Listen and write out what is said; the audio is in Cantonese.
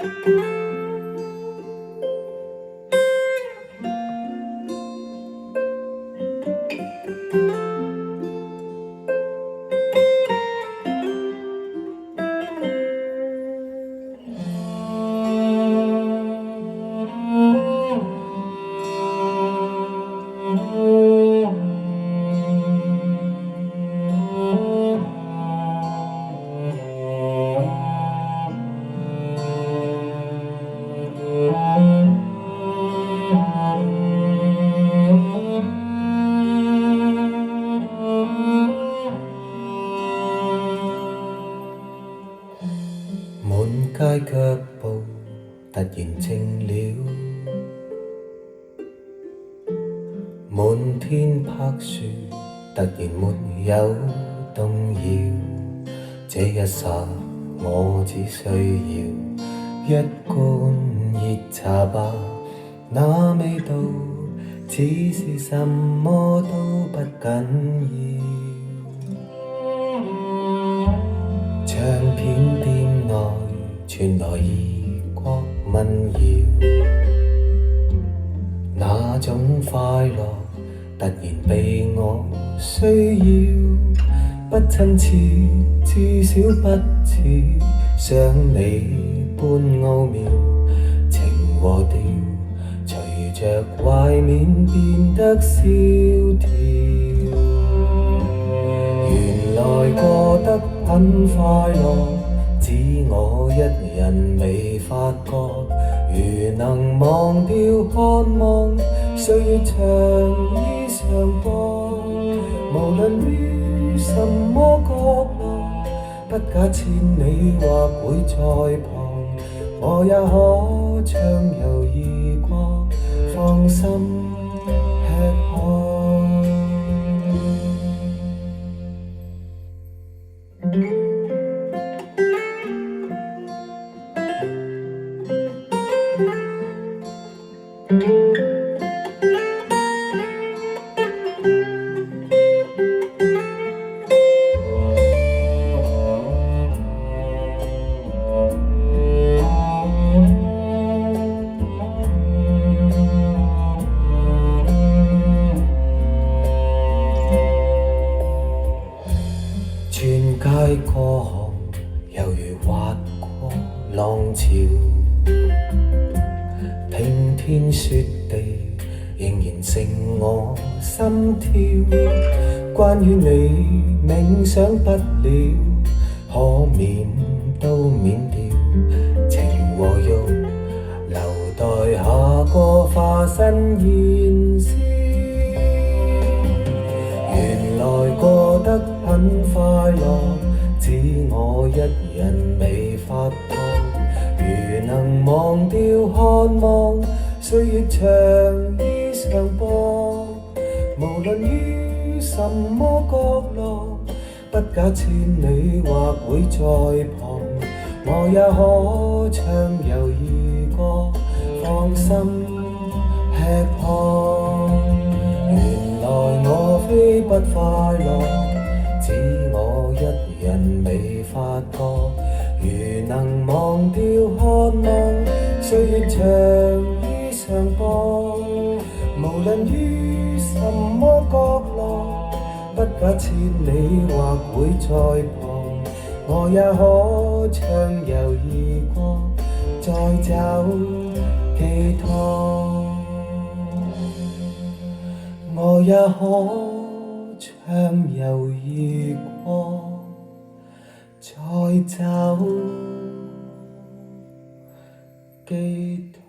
滿街腳步突然靜了，滿天柏樹突然沒有動搖。這一剎我只需要一罐熱茶吧，那味道似是什麼都不緊要。唱片店內傳來異國民謠，那種快樂突然被我需要，不親切，至少不似想你般奧妙，情和調隨着懷緬變得蕭條。原來過得很快樂，只我一人未發覺。如能忘掉渴望，歲月長衣裳播，無論於什麼角落，不假千里或會在旁，我也可暢遊異國，放心吃喝。穿街過巷，猶如滑過浪潮，平天雪地，仍然勝我心跳。關於你冥想不了，可免都免掉，情和欲留待下個化身燃燒。原來過得很快樂，只我一人未發覺。如能忘掉渴望，歲月長衣裳播，無論於什麼角落，不假千里或會在旁，我也可暢遊異國，放心吃喝。原來我非不快樂，只我一人未發覺。如能忘掉渴望，歲月長衣裳播，無論於什麼角落，不假千里或會在旁，我也可暢遊異國，再找寄託。我也可暢遊異國，再找寄託。